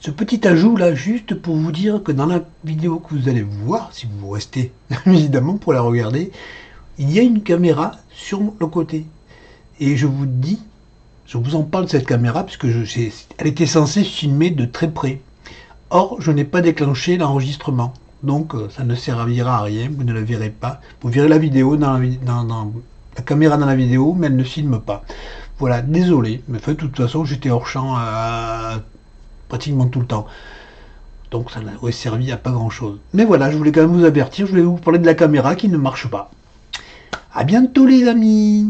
Ce petit ajout là, juste pour vous dire que dans la vidéo que vous allez voir, si vous restez évidemment pour la regarder, il y a une caméra sur le côté. Et je vous dis, je vous en parle de cette caméra parce que elle était censée filmer de très près. Or, je n'ai pas déclenché l'enregistrement. Donc, ça ne servira à rien, vous ne la verrez pas. Vous verrez la vidéo dans la caméra dans la vidéo, mais elle ne filme pas. Voilà, désolé, mais de toute façon, j'étais hors champ pratiquement tout le temps. Donc, ça n'aurait servi à pas grand chose. Mais voilà, je voulais quand même vous avertir, je voulais vous parler de la caméra qui ne marche pas. À bientôt, les amis!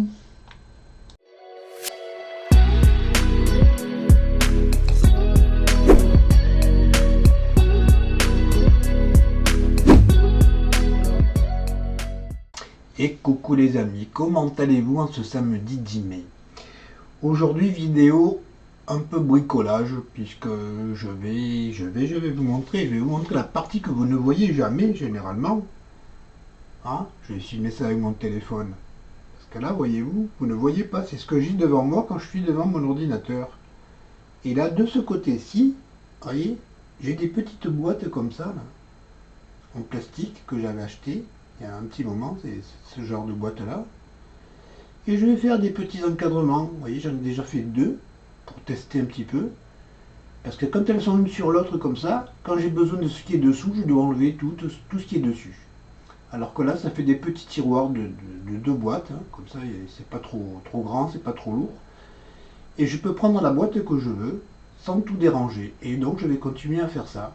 Et coucou les amis, comment allez-vous en ce samedi 10 mai? Aujourd'hui vidéo un peu bricolage puisque je vais vous montrer la partie que vous ne voyez jamais généralement. Hein, je vais filmer ça avec mon téléphone. Parce que là, voyez-vous, vous ne voyez pas, c'est ce que j'ai devant moi quand je suis devant mon ordinateur. Et là, de ce côté-ci, vous voyez, j'ai des petites boîtes comme ça, là, en plastique que j'avais acheté il y a un petit moment, c'est ce genre de boîte là. Et je vais faire des petits encadrements. Vous voyez, j'en ai déjà fait deux pour tester un petit peu. Parce que quand elles sont l'une sur l'autre comme ça, quand j'ai besoin de ce qui est dessous, je dois enlever tout ce qui est dessus. Alors que là, ça fait des petits tiroirs de deux boîtes. Hein, comme ça, c'est pas trop grand, c'est pas trop lourd. Et je peux prendre la boîte que je veux sans tout déranger. Et donc, je vais continuer à faire ça.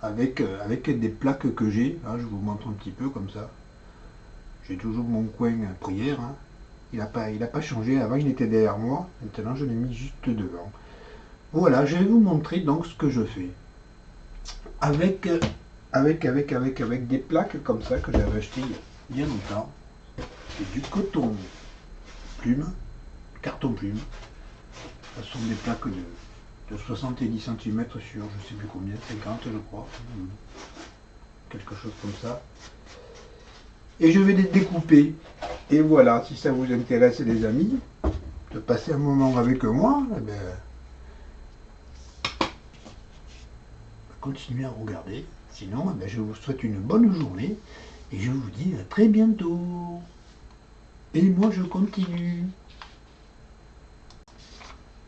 Avec des plaques que j'ai. Hein, je vous montre un petit peu comme ça. J'ai toujours mon coin prière. Hein. Il n'a pas changé. Avant, il était derrière moi. Maintenant, je l'ai mis juste devant. Voilà, je vais vous montrer donc ce que je fais. Avec des plaques comme ça que j'avais acheté il y a longtemps. C'est du coton plume, carton plume. Ce sont des plaques de 70 cm sur je ne sais plus combien, 50 je crois. Quelque chose comme ça. Et je vais les découper. Et voilà, si ça vous intéresse les amis, de passer un moment avec moi, eh bien, continuez à regarder. Sinon, eh bien, je vous souhaite une bonne journée et je vous dis à très bientôt. Et moi, je continue.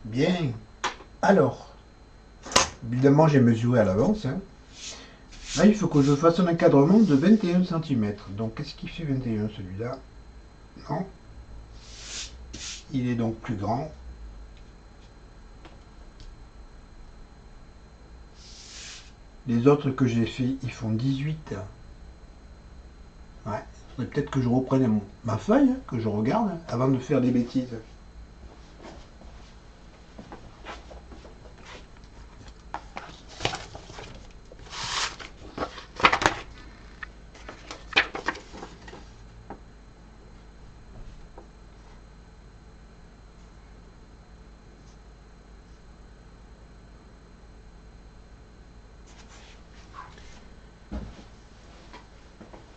Bien. Alors, évidemment, j'ai mesuré à l'avance. Hein. Là, il faut que je fasse un encadrement de 21 cm. Donc, qu'est-ce qui fait 21 celui-là? Non. Il est donc plus grand. Les autres que j'ai fait, ils font 18. Ouais. Il faudrait peut-être que je reprenne ma feuille, hein, que je regarde, hein, avant de faire des bêtises.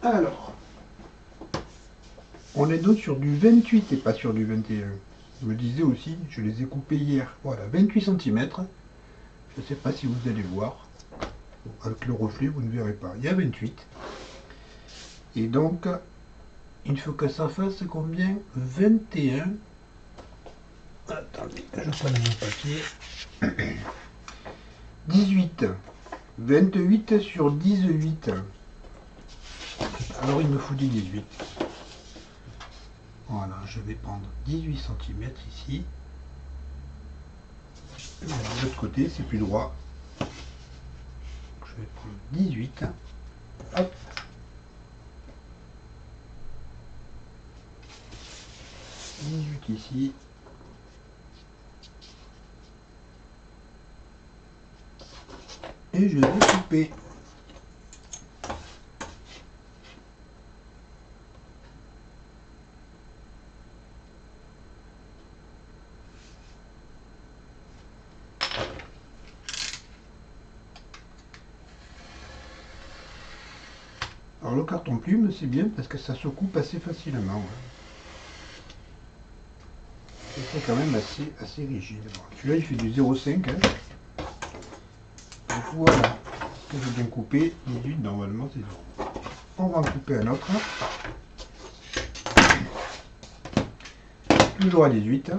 Alors, on est donc sur du 28 et pas sur du 21. Je me disais aussi, je les ai coupés hier. Voilà, 28 cm. Je ne sais pas si vous allez voir. Avec le reflet, vous ne verrez pas. Il y a 28. Et donc, il faut que ça fasse combien? 21. Attendez, je prends mon papier. 18. 28 sur 18. Alors il me faut du 18. Voilà, je vais prendre 18 cm ici. De l'autre côté, c'est plus droit. Je vais prendre 18. Hop. 18 ici. Et je vais couper. Alors le carton plume, c'est bien parce que ça se coupe assez facilement. C'est quand même assez rigide. Celui-là, il fait du 0,5. Hein. Voilà, j'ai bien coupé. 18 normalement c'est bon. On va en couper un autre. Toujours à 18.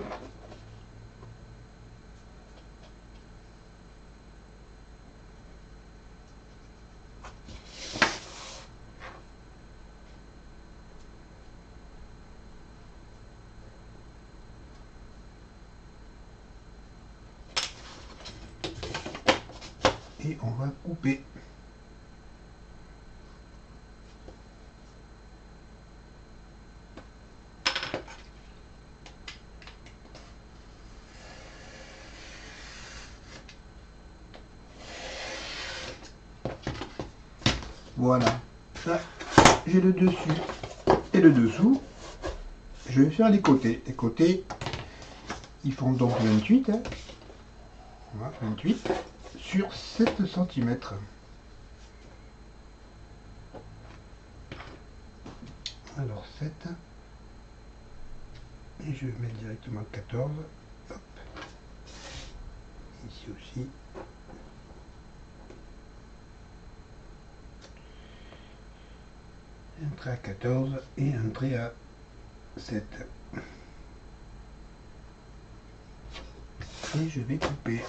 Et on va couper. Voilà, ça j'ai le dessus et le dessous. Je vais faire les côtés. Les côtés, ils font donc 28. Hein. Voilà, 28 sur 7 cm. Alors 7. Et je vais mettre directement 14. Hop. Ici aussi. Un trait à 14 et un trait à 7. Et je vais couper.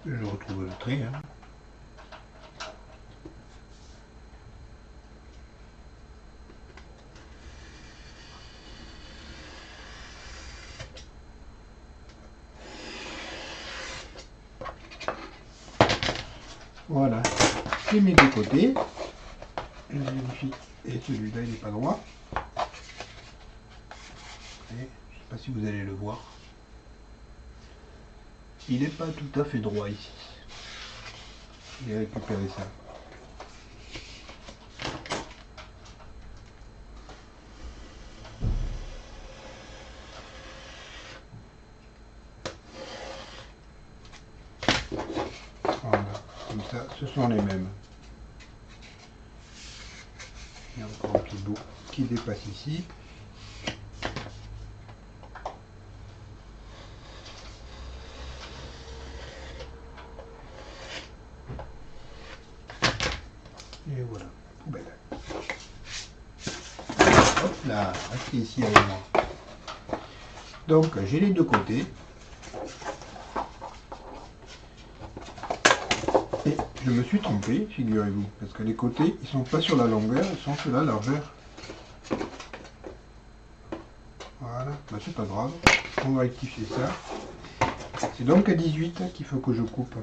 Je retrouve le trait. Hein. Voilà, j'ai mes deux côtés. Je vérifie. Et celui-là, il n'est pas droit. Et je ne sais pas si vous allez le voir. Il n'est pas tout à fait droit ici. J'ai récupéré ça. Voilà, comme ça, ce sont les mêmes. Il y a encore un petit bout qui dépasse ici. Et voilà, poubelle. Hop là, restez ici avec moi. Donc j'ai les deux côtés. Et je me suis trompé, figurez-vous, parce que les côtés, ils sont pas sur la longueur, ils sont sur la largeur. Voilà, bah, c'est pas grave, on va rectifier ça. C'est donc à 18 qu'il faut que je coupe.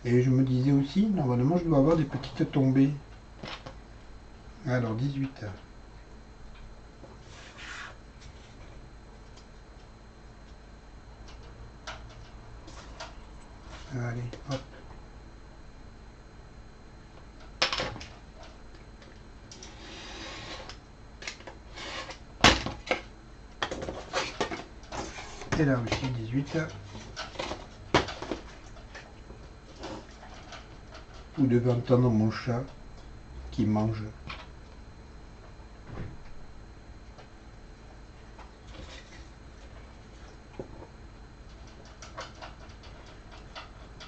Et je me disais aussi, normalement je dois avoir des petites tombées. Alors 18. Allez, hop. Et là aussi 18. Vous devez entendre mon chat qui mange.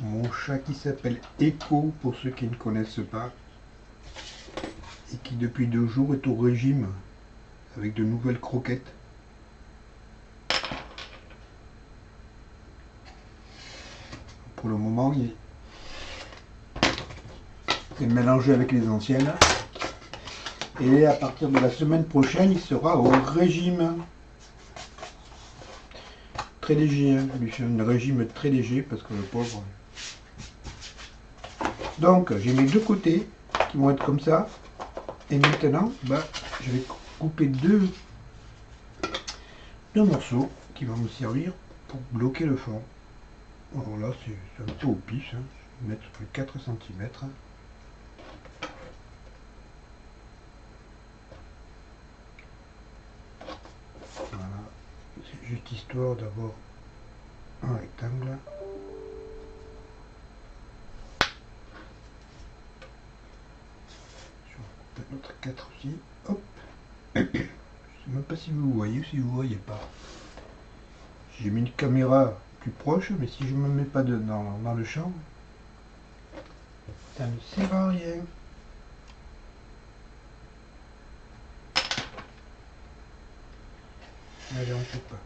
Mon chat qui s'appelle Echo, pour ceux qui ne connaissent pas, et qui depuis 2 jours est au régime avec de nouvelles croquettes. Pour le moment, il est mélangé avec les anciennes. Et à partir de la semaine prochaine, il sera au régime très léger. Hein. Lui fait un régime très léger parce que le pauvre. Donc, j'ai mes deux côtés qui vont être comme ça. Et maintenant, bah, je vais couper deux morceaux qui vont me servir pour bloquer le fond. Alors là, c'est un peu au pif. Hein. Je vais mettre 4 cm. histoire d'avoir un rectangle. Je vais mettre 4 aussi. Hop. Je sais même pas si vous voyez ou si vous voyez pas. J'ai mis une caméra plus proche, mais si je me mets pas dans le champ, ça ne sert à rien. Allez, on ne peut pas.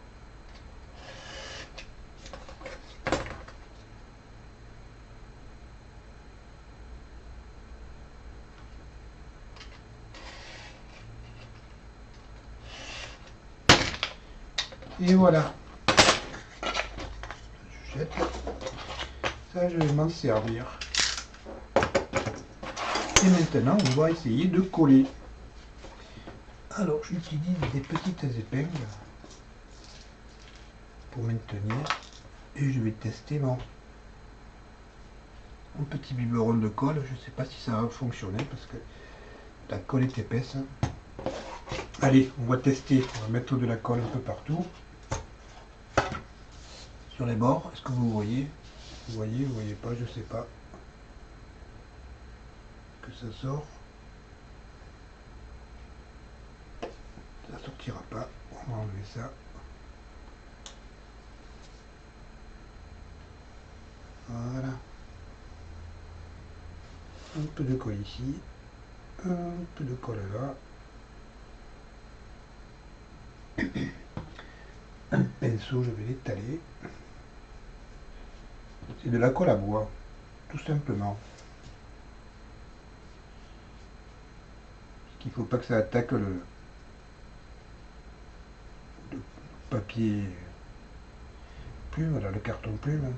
Et voilà. Je jette. Ça, je vais m'en servir. Et maintenant, on va essayer de coller. Alors, j'utilise des petites épingles pour maintenir. Et je vais tester mon petit biberon de colle. Je ne sais pas si ça va fonctionner parce que la colle est épaisse. Allez, on va tester. On va mettre de la colle un peu partout. Sur les bords, est-ce que vous voyez? Vous voyez pas, je sais pas. Que ça sort. Ça sortira pas. On va enlever ça. Voilà. Un peu de colle ici. Un peu de colle là. Un pinceau, je vais l'étaler. C'est de la colle à bois, tout simplement. Il ne faut pas que ça attaque le papier plume, voilà, le carton plume.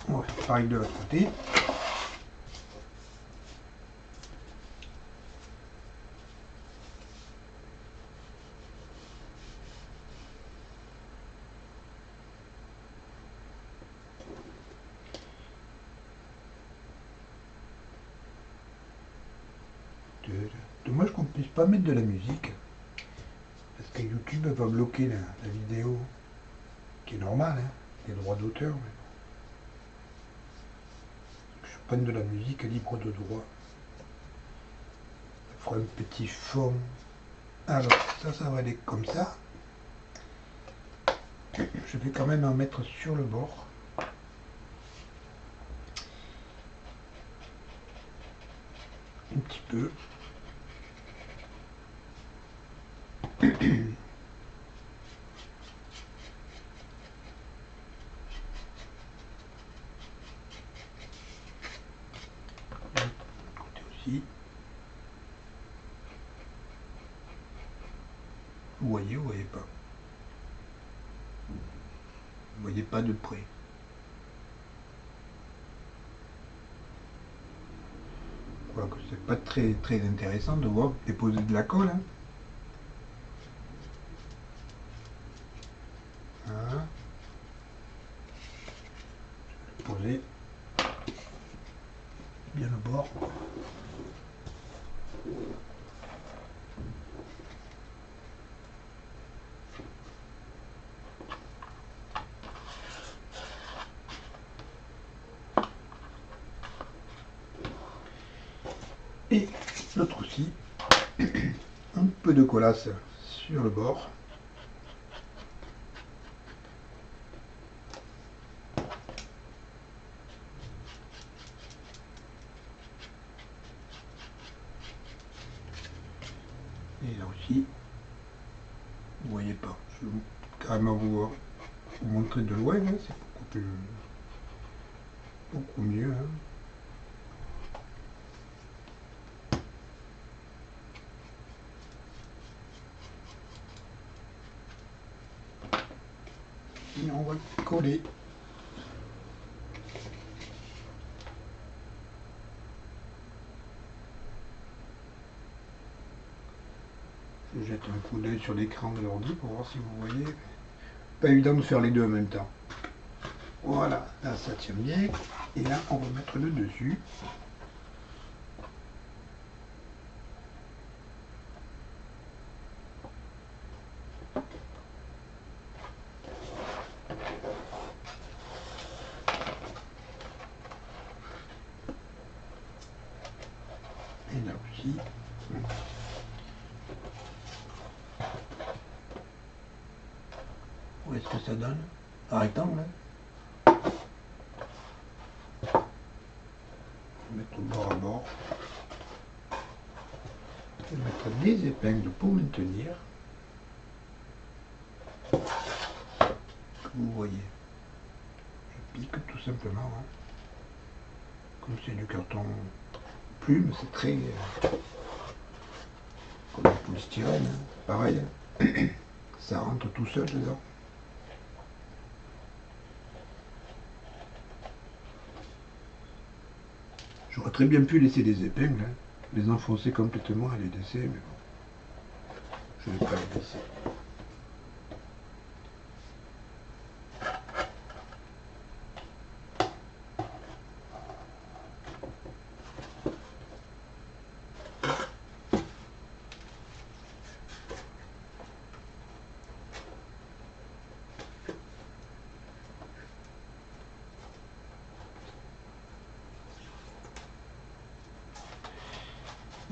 On va faire pareil de l'autre côté. Dommage qu'on ne puisse pas mettre de la musique, parce que YouTube va bloquer la vidéo, qui est normale, hein, les droits d'auteur. Mais je prenne de la musique libre de droit. Ça fera un petit fond. Alors ça va aller comme ça. Je vais quand même en mettre sur le bord. Un petit peu. Côté aussi. Vous voyez pas. Vous voyez pas de près. Quoique c'est pas très intéressant de voir déposer de la colle. Hein. Voilà. Je vais poser bien le bord. Et l'autre aussi. Un peu de collasse sur le bord. Et là aussi, vous voyez pas. Je vais carrément vous montrer de loin, hein. C'est beaucoup mieux. Hein. Et on va coller. Je jette un coup d'œil sur l'écran de l'ordi pour voir si vous voyez. Pas évident de faire les deux en même temps. Voilà, là ça tient bien. Et là on va mettre le dessus. suffit. Où est-ce que ça donne? Un rectangle, hein. Mettre au bord à bord. Et mettre des épingles pour maintenir. Comme vous voyez. Je pique tout simplement. Hein. Comme c'est du carton plume, c'est très comme le polystyrène, hein. Pareil. Ça rentre tout seul dedans. J'aurais très bien pu laisser des épingles, hein, les enfoncer complètement et les laisser, mais bon, je ne vais pas les laisser.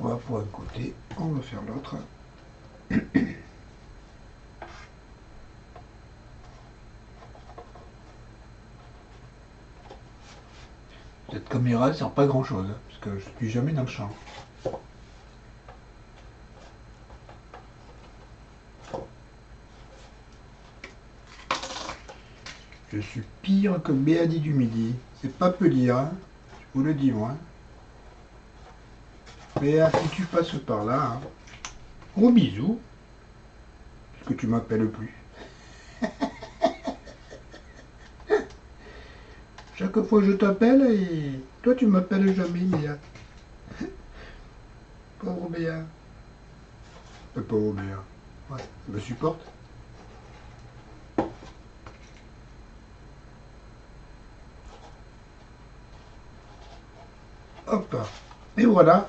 Voilà pour un côté, on va faire l'autre. Cette caméra ne sert pas grand chose, parce que je ne suis jamais dans le champ. Je suis pire que Béadi du Midi. C'est pas peu dire, hein. Je vous le dis moi. Mais si tu passes par là, hein. Gros bisous, puisque tu m'appelles plus. Chaque fois je t'appelle et toi tu m'appelles jamais, Béa. Pauvre Béa. Pauvre Béa. Ouais, elle me supporte. Hop. Et voilà.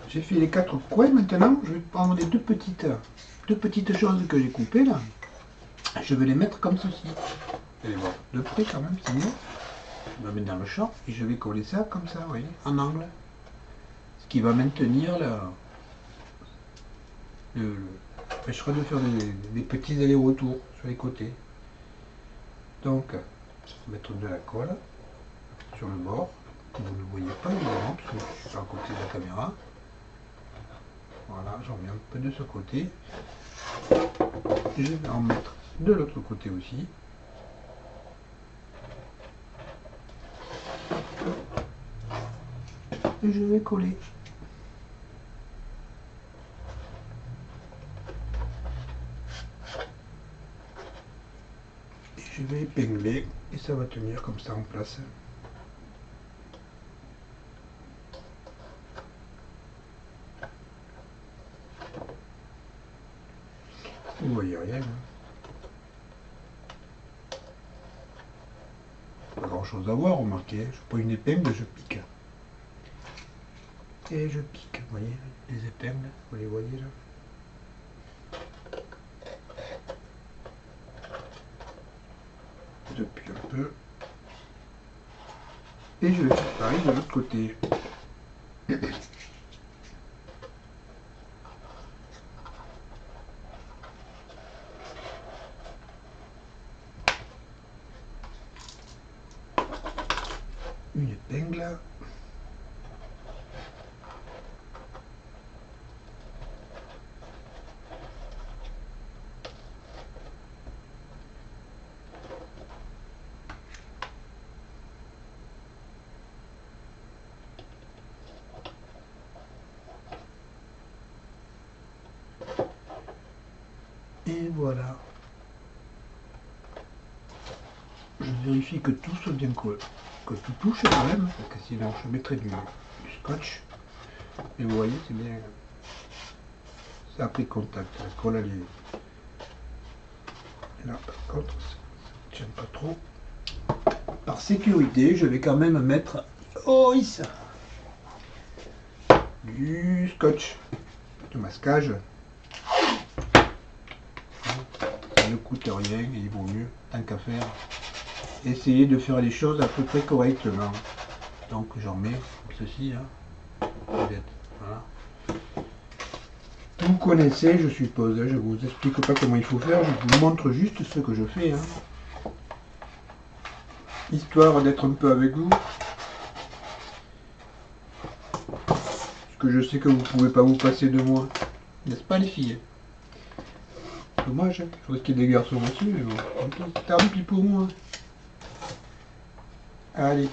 J'ai fait les 4 coins. Maintenant, je vais prendre les deux petites choses que j'ai coupées là. Je vais les mettre comme ceci. Vous allez voir de près quand même, c'est mieux. Je vais mettre dans le champ et je vais coller ça comme ça, vous voyez, en angle. Ce qui va maintenir empêchera de faire des petits allers-retours sur les côtés. Donc, je vais mettre de la colle sur le bord. Vous ne le voyez pas évidemment parce que je suis à côté de la caméra. Voilà, j'en mets un peu de ce côté. Je vais en mettre de l'autre côté aussi. Et je vais coller. Et je vais épingler et ça va tenir comme ça en place. Vous voyez rien. Pas grand chose à voir, remarquez. Je prends une épingle, je pique. Et je pique, vous voyez, les épingles, vous les voyez là. Je pique un peu. Et je vais faire pareil de l'autre côté. Une épingle. Et voilà. Je vérifie que tout soit bien collé, que tout touche quand même, parce que sinon je mettrai du scotch. Et vous voyez, c'est bien. Ça a pris contact. La colle, elle est. Et là, par contre, ça ne tient pas trop. Par sécurité, je vais quand même mettre du scotch de masquage. Ça ne coûte rien et il vaut mieux, tant qu'à faire, essayer de faire les choses à peu près correctement. Donc j'en mets comme ceci, hein. Voilà. connaissez, je suppose. Je vous explique pas comment il faut faire, je vous montre juste ce que je fais. Hein. Histoire d'être un peu avec vous. Parce que je sais que vous ne pouvez pas vous passer de moi. N'est-ce pas les filles? Dommage, hein. Je risque des garçons aussi, mais bon. Tant pis pour moi. Allez.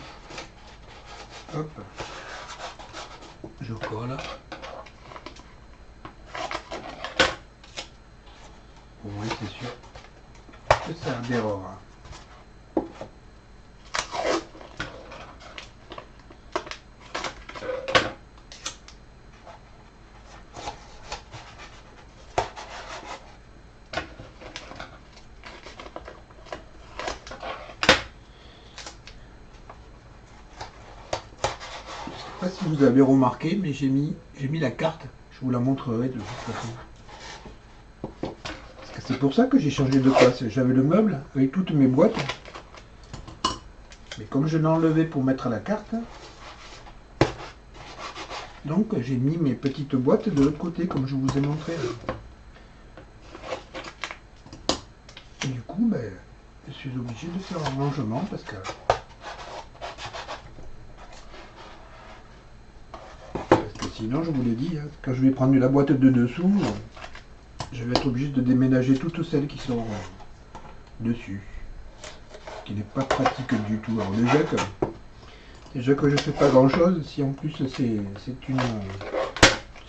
Hop. Je colle. Oui, c'est sûr que ça adhérera. Je ne sais pas si vous avez remarqué, mais j'ai mis la carte. Je vous la montrerai de toute façon. C'est pour ça que j'ai changé de place. J'avais le meuble avec toutes mes boîtes. Mais comme je l'ai enlevé pour mettre la carte, donc j'ai mis mes petites boîtes de l'autre côté, comme je vous ai montré. Et du coup, ben, je suis obligé de faire un rangement parce que sinon, je vous l'ai dit, hein, quand je vais prendre la boîte de dessous, je vais être obligé de déménager toutes celles qui sont dessus. Ce qui n'est pas pratique du tout. Alors déjà que je fais pas grand chose, si en plus ça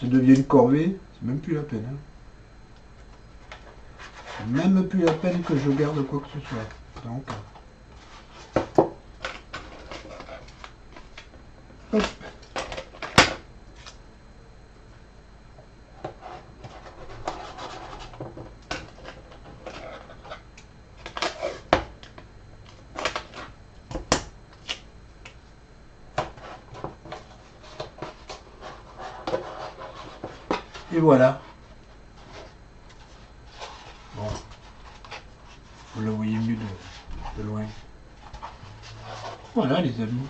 devient une corvée, c'est même plus la peine. Hein. C'est même plus la peine que je garde quoi que ce soit. Donc, hop. Et voilà. Bon. Vous la voyez mieux de loin. Voilà les amis.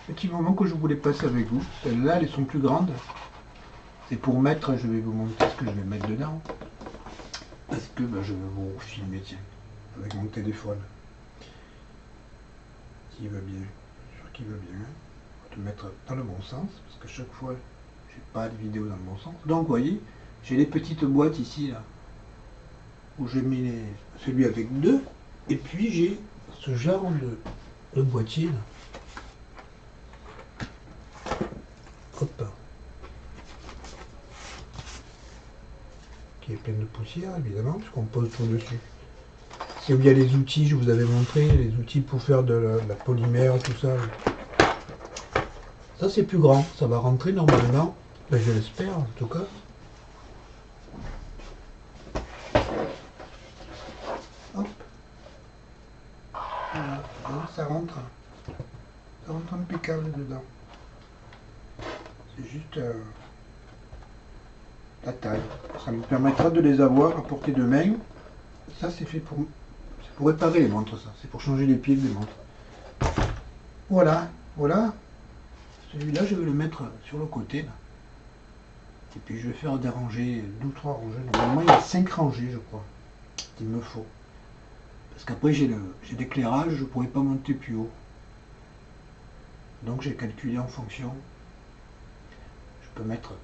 Petit moment que je voulais passer avec vous. Celles-là, elles sont plus grandes. C'est pour mettre, je vais vous montrer ce que je vais mettre dedans. Parce que ben, je vais vous filmer, tiens, avec mon téléphone. Qui va bien. Je suis sûr qu'il va bien. On va te mettre dans le bon sens. Parce que chaque fois, j'ai pas de vidéo dans le bon sens. Donc, vous voyez, j'ai les petites boîtes ici, là. Où j'ai mis celui avec deux. Et puis, j'ai ce genre de boîtier, là. Hop. Qui est plein de poussière, évidemment, puisqu'on pose tout dessus. Si il y a les outils, je vous avais montré, les outils pour faire de la polymère, tout ça. Ça, c'est plus grand, ça va rentrer normalement. Ben, je l'espère, en tout cas. Hop. Voilà, donc ça rentre. Ça rentre impeccable dedans. C'est juste la taille. Ça me permettra de les avoir à portée de main. Ça, c'est fait pour réparer les montres, ça. C'est pour changer les pieds des montres. Voilà, voilà. Celui-là, je vais le mettre sur le côté, là. Et puis, je vais faire des rangées, 2 ou 3 rangées. Normalement, il y a 5 rangées, je crois, qu'il me faut. Parce qu'après, j'ai l'éclairage, je ne pourrais pas monter plus haut. Donc, j'ai calculé en fonction. Je peux mettre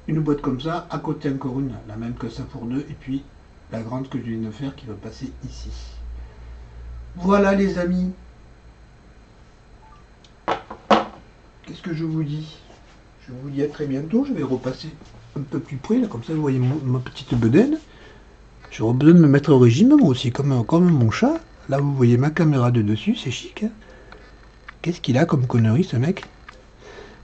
une boîte comme ça, à côté encore une, la même que ça pour deux, et puis la grande que je viens de faire qui va passer ici. Voilà les amis. Qu'est-ce que je vous dis? Je vous dis à très bientôt. Je vais repasser un peu plus près, là, comme ça vous voyez ma petite bedaine. J'aurais besoin de me mettre au régime, moi aussi, comme mon chat. Là, vous voyez ma caméra de dessus, c'est chic. Hein. Qu'est-ce qu'il a comme connerie, ce mec?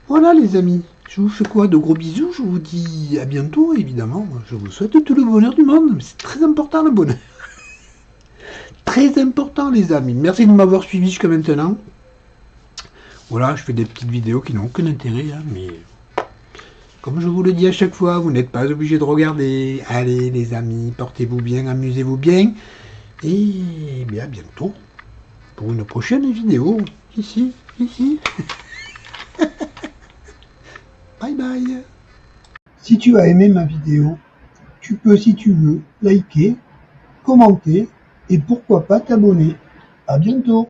Voilà, les amis. Je vous fais quoi? De gros bisous. Je vous dis à bientôt, évidemment. Je vous souhaite tout le bonheur du monde. C'est très important, le bonheur. Très important, les amis. Merci de m'avoir suivi jusqu'à maintenant. Voilà, je fais des petites vidéos qui n'ont aucun intérêt, hein, mais comme je vous le dis à chaque fois, vous n'êtes pas obligé de regarder. Allez, les amis, portez-vous bien, amusez-vous bien. Et bien, à bientôt pour une prochaine vidéo. Ici. Bye bye. Si tu as aimé ma vidéo, tu peux, si tu veux, liker, commenter et pourquoi pas t'abonner. À bientôt!